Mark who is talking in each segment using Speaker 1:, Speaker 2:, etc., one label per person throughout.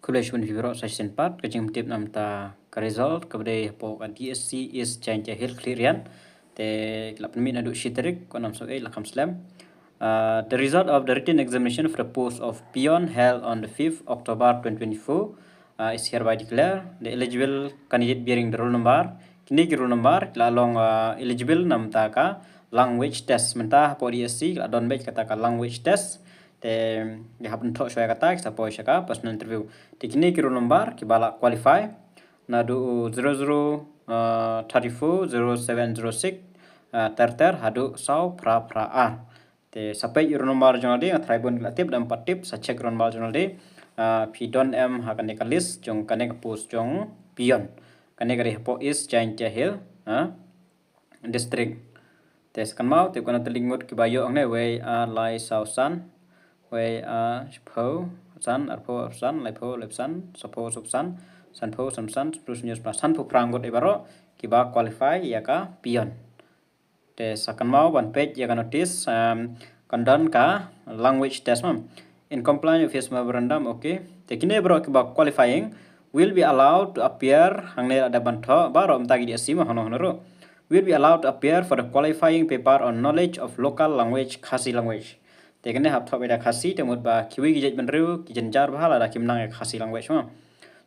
Speaker 1: Khliehriat vibro session part kajing tip mnta ka result kepada HAPOH DSC is Jaintia Khliehriat te 8 minit adu shitarik ko 6 lakam slam. The result of the written examination for the post of Peon held on the 5th October 2024 is hereby declared. The eligible candidate bearing the roll number kini roll number lalong eligible namta ka language test mnta HAPOH DSC adon baik kata ka language test te ya hapun thok shwaya kata sa po shaka personal interview tikini kiro number kibala qualify na do 00340706 ter hadu sau pra a te sampai kiro number jong de tribun latip dan 4 tip sa check number jong de pi don m hakan ka list jong kanek post jong pion kanek ri HAPOH is Jaintia hill district te sekan mau te kona telingut kibayo angne we lai sausan we shapho san arpho san laipo lepsan sapho subsan sanpho samsan plus news plus sanpho prangot ibaro kiba qualify yaka pion te second mau one page yaka notice kandon ka language test in compliance with his memorandum okay te kine bro kiba qualifying will be allowed to appear hangne ada bantho baro mtagi di asima hono honoro will be allowed to appear for the qualifying paper on knowledge of local language Khasi language tekene hap thok beda Khasi temut ba kiwi gijet benru kijenjar bahala da kimnang Khasi language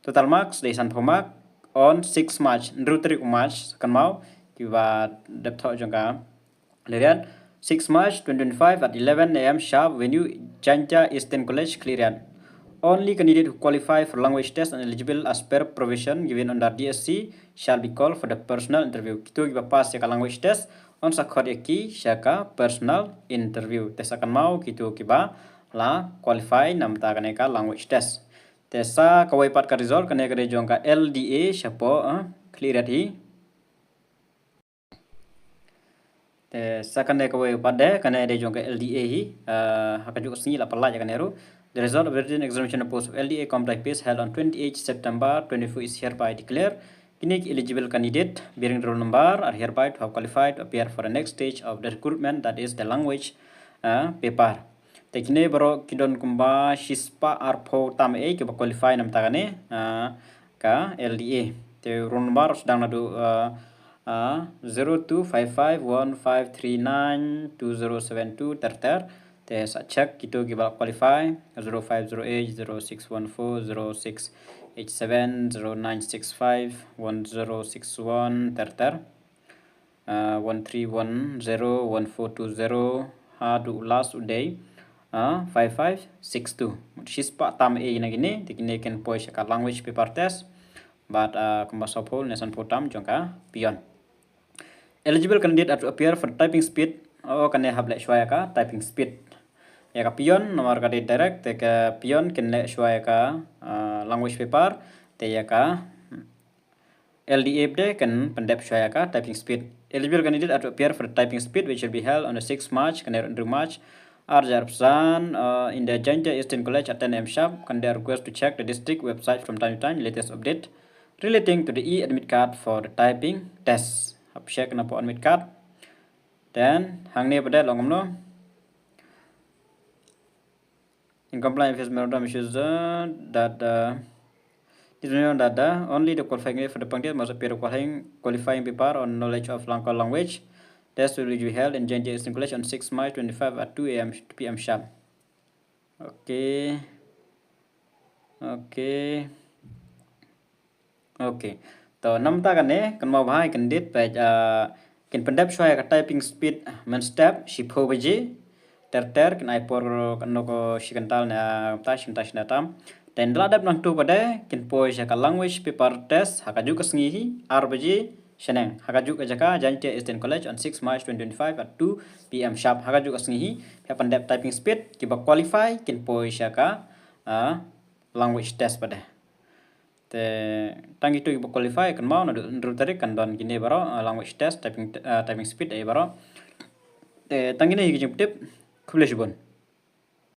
Speaker 1: total marks de san mark on 6 March ndru 3 March kan mau kiwa dep thok jongka lerian 6 March 2025 at 11 am sharp venue Jaintia Eastern College Khliehriat. Only candidate who qualify for language test and eligible as per provision given under DSC shall be called for the personal interview. Kita giba pass ya language test on sakhot yaki syaka personal interview. Tes akan mau kita kiba la qualify namta kaneka language test. Tesa kawai pat ka result kaneka de jongka LDA SHAPOH Khliehriat hi. Tesa kaneka kawai pat de kaneka de jongka LDA hi hakajuk sngi la pala ya kaneru. The result of the written examination post of LDA complex pace held on 28 September 2024 is hereby declared. Unique eligible candidate bearing the roll number are hereby to have qualified to appear for the next stage of the recruitment, that is the language paper. Tekine baro kidon kumba shispa arpo tam e ke qualify nam tagane ka LDA. Te roll number sedang nadu 025515392072 ter te sa check kita giba qualify 05080614068709651061 ter 13101420 hadu last day 5562 shispa tam e na gini tikine ken poi ka language paper test but kumbasopol nesan potam jongka pion. Eligible candidate are to appear for typing speed kane hable shwaya ka typing speed ya ka pion nomor ka direct te ka pion kene shwaya ka language paper te ya ka LDA de kan pendep shwaya ka typing speed. Eligible candidate are to appear for typing speed which will be held on the 6 March kan March Arjarpsan in the Jaintia Eastern College at 10 am sharp can they request to check the district website from time to time latest update relating to the e-admit card for the typing test. Hap check na po admit card. Then hangne pada longomno in compliance with memorandum issues that only the qualifying for the punctual must appear qualifying paper on knowledge of local language. Test will be held in Jaintia Eastern College on 6 March 25 at 2 p.m. sharp. Okay. So namta kane kan mau bahai kan dit page kan pendap shwaya ka typing speed men step shipho baje ter kan ipor kan ko shikantal na tash natam dan ladep nang tu pada kan poi ka language paper test hakaju ka sngi ar baje sheneng hakaju ka jaka Jaintia Eastern College on 6 March 2025 at 2 p.m. sharp hakaju ka sngi pendap typing speed kiba qualify kan poi ka language test pada te tangi tu ibu qualify kan mau nadu tarik kan don gini baro language test typing speed ai baro te tangi ni gijim tip Khliehriat